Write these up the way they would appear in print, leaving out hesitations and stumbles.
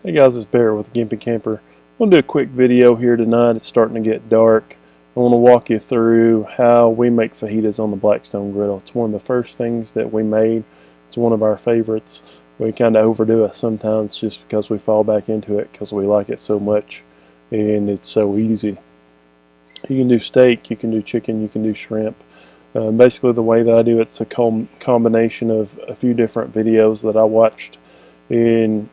Hey guys, it's Barrett with Gimpy Camper. I'm going to do a quick video here tonight. It's starting to get dark. I want to walk you through how we make fajitas on the Blackstone Griddle. It's one of the first things that we made. It's one of our favorites. We kind of overdo it sometimes just because we fall back into it because we like it so much and it's so easy. You can do steak, you can do chicken, you can do shrimp. Basically the way that I do it's a combination of a few different videos that I watched, and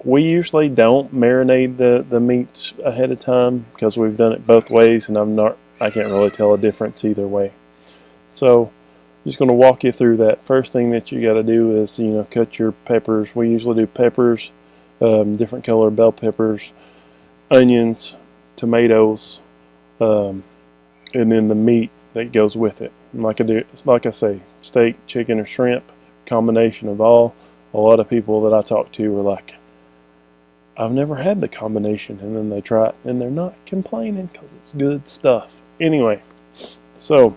we usually don't marinate the meats ahead of time because we've done it both ways, and I can't really tell a difference either way. So I'm just going to walk you through that. First thing that you got to do is cut your peppers. We usually do peppers, different color bell peppers, onions, tomatoes, and then the meat that goes with it. And like I say, steak, chicken, or shrimp, combination of all. A lot of people that I talk to are like, I've never had the combination, and then they try it and they're not complaining because it's good stuff. Anyway, so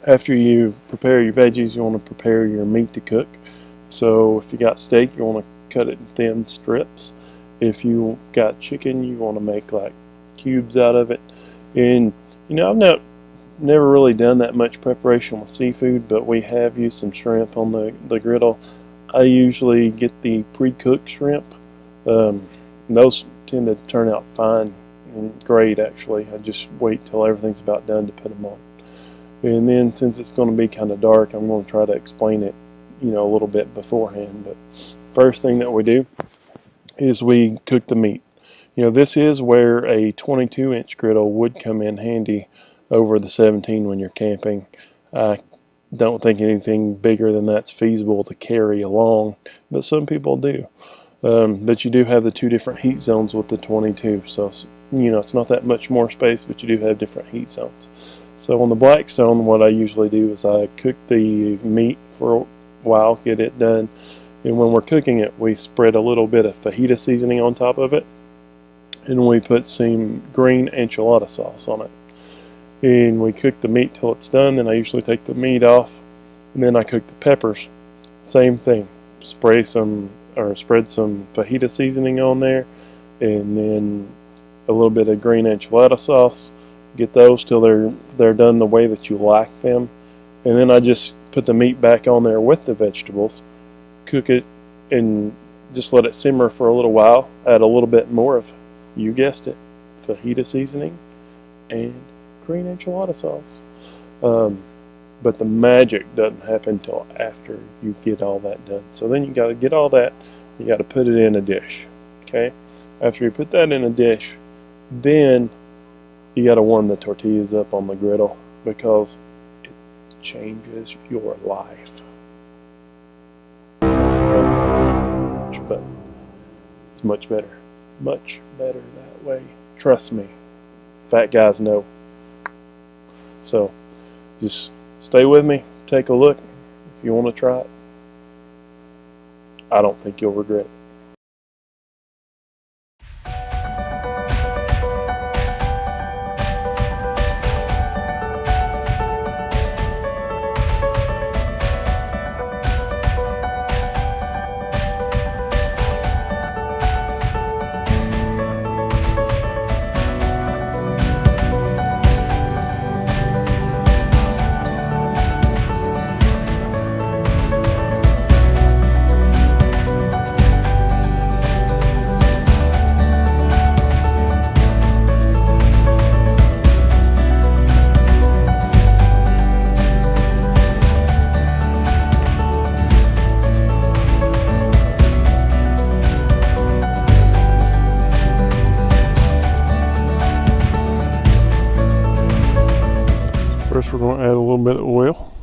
after you prepare your veggies, you want to prepare your meat to cook. So if you got steak, you want to cut it in thin strips. If you got chicken, you want to make like cubes out of it. And I've never really done that much preparation with seafood, but we have used some shrimp on the griddle. I usually get the pre-cooked shrimp. Those tend to turn out fine and great actually. I just wait till everything's about done to put them on. And then since it's going to be kind of dark, I'm going to try to explain it a little bit beforehand. But first thing that we do is we cook the meat. This is where a 22-inch griddle would come in handy over the 17 when you're camping. I don't think anything bigger than that's feasible to carry along, but some people do. But you do have the two different heat zones with the 22, so it's not that much more space, but you do have different heat zones. So on the Blackstone, what I usually do is I cook the meat for a while, get it done, and when we're cooking it, we spread a little bit of fajita seasoning on top of it, and we put some green enchilada sauce on it. And we cook the meat till it's done. Then I usually take the meat off, and then I cook the peppers. Same thing, spread some fajita seasoning on there, and then a little bit of green enchilada sauce. Get those till they're done the way that you like them, and then I just put the meat back on there with the vegetables, cook it, and just let it simmer for a little while. Add a little bit more of, you guessed it, fajita seasoning and green enchilada sauce. But the magic doesn't happen until after you get all that done. So then you got to get all that, you got to put it in a dish. Okay, after you put that in a dish, then you got to warm the tortillas up on the griddle because it changes your life. But it's much better that way. Trust me, fat guys know. So just stay with me, take a look. If you want to try it, I don't think you'll regret it. First we're going to add a little bit of oil.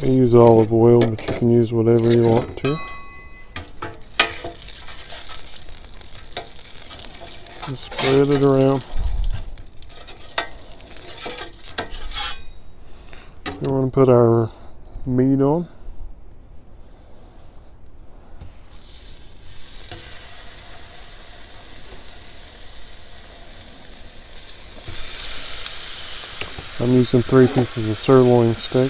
I use olive oil, but you can use whatever you want to. Just spread it around. We're going to put our meat on. I'm using 3 pieces of sirloin steak.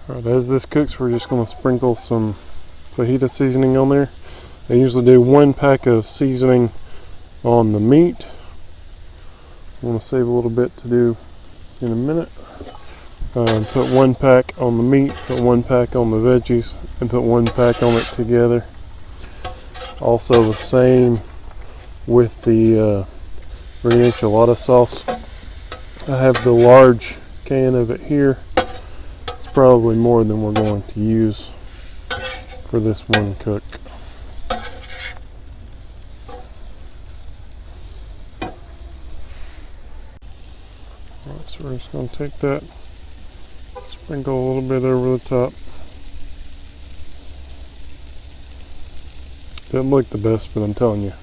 Alright, as this cooks, we're just going to sprinkle some fajita seasoning on there. I usually do 1 pack of seasoning on the meat. I'm going to save a little bit to do in a minute. Put 1 pack on the meat, put 1 pack on the veggies, and put 1 pack on it together. Also the same with the green enchilada sauce. I have the large can of it here. It's probably more than we're going to use for this one cook. Alright, so we're just going to take that, sprinkle a little bit over the top. Doesn't look the best, but I'm telling you,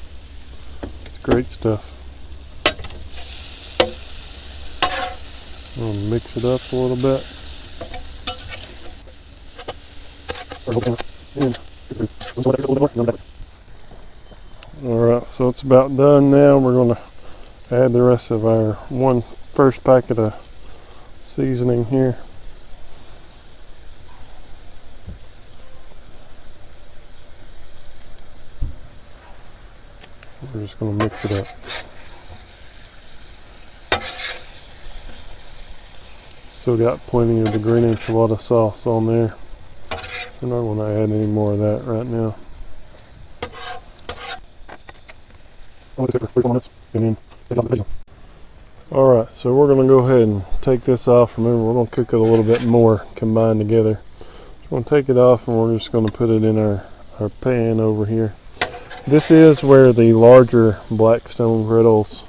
it's great stuff. I'll mix it up a little bit. Alright, so it's about done now. We're going to add the rest of our first packet of seasoning here. We're just going to mix it up. Still got plenty of the green enchilada sauce on there. We're not going to add any more of that right now. Alright, so we're going to go ahead and take this off. Remember, we're going to cook it a little bit more combined together. We're going to take it off and we're just going to put it in our pan over here. This is where the larger Blackstone griddles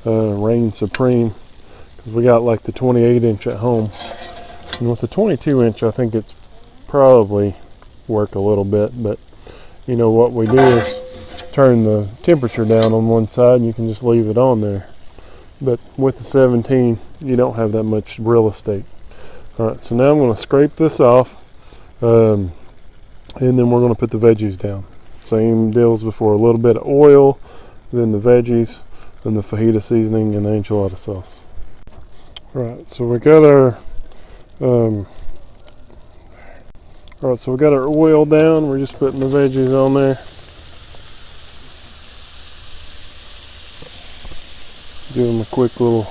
reign supreme, because we got like the 28-inch at home, and with the 22-inch I think it's probably work a little bit, but you know what we do is turn the temperature down on one side and you can just leave it on there. But with the 17 you don't have that much real estate. Alright, so now I'm going to scrape this off, and then we're going to put the veggies down. Same deal as before, a little bit of oil, then the veggies, then the fajita seasoning and the enchilada sauce. Right, so we got our oil down. We're just putting the veggies on there. Give them a quick little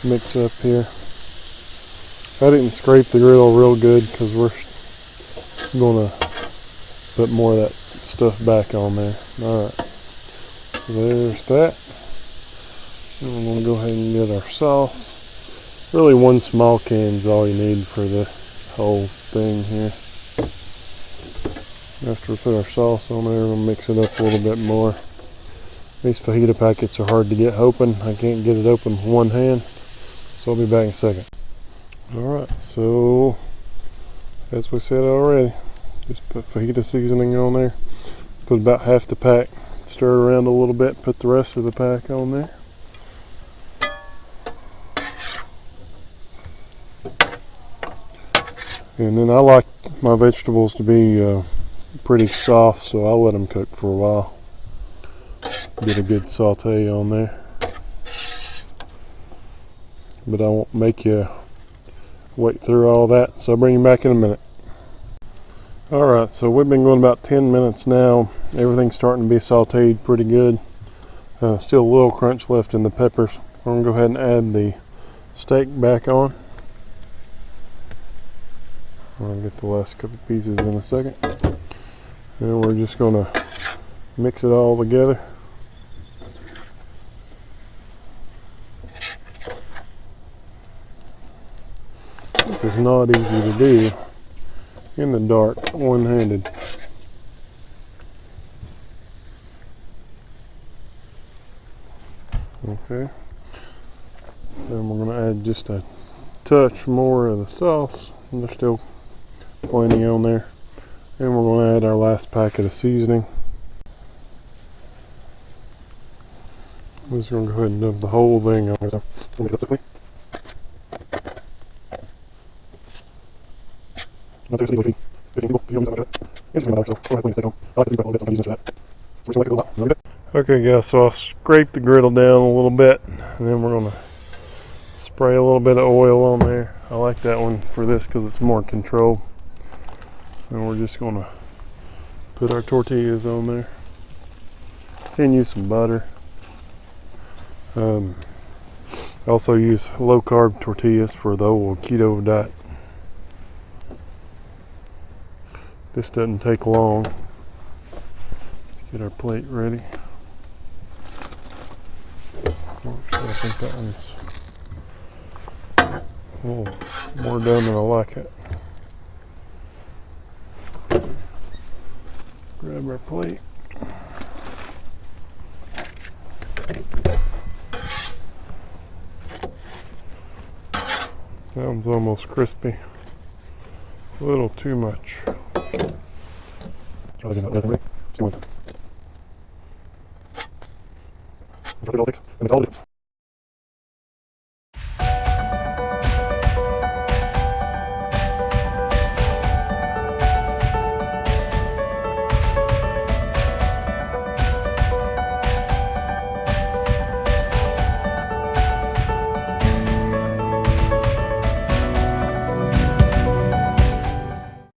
mix up here. I didn't scrape the griddle real good because we're gonna put more of that stuff back on there. Alright, so there's that. And we're going to go ahead and get our sauce. Really 1 small can is all you need for the whole thing here. After we put our sauce on there, we'll mix it up a little bit more. These fajita packets are hard to get open. I can't get it open with one hand, so I'll be back in a second. Alright, so as we said already, just put fajita seasoning on there. Put about half the pack, stir it around a little bit, put the rest of the pack on there. And then I like my vegetables to be pretty soft, so I'll let them cook for a while. Get a good saute on there. But I won't make you wait through all that, so I'll bring you back in a minute. Alright, so we've been going about 10 minutes now. Everything's starting to be sauteed pretty good. Still a little crunch left in the peppers. We're going to go ahead and add the steak back on. I'll get the last couple pieces in a second. And we're just going to mix it all together. This is not easy to do in the dark, one-handed. Okay. Then we're going to add just a touch more of the sauce. And there's still plenty on there. And we're going to add our last packet of seasoning. I'm just going to go ahead and dump the whole thing on there. Okay guys, so I'll scrape the griddle down a little bit, and then we're going to spray a little bit of oil on there. I like like that one for this because it's more control. And we're just gonna put our tortillas on there. Can use some butter. I also use low carb tortillas for the old keto diet. This doesn't take long. Let's get our plate ready. I think that one's a little more done than I like it. Grab our plate. That one's almost crispy. A little too much. Try to get that ready. See what. And it's all it is.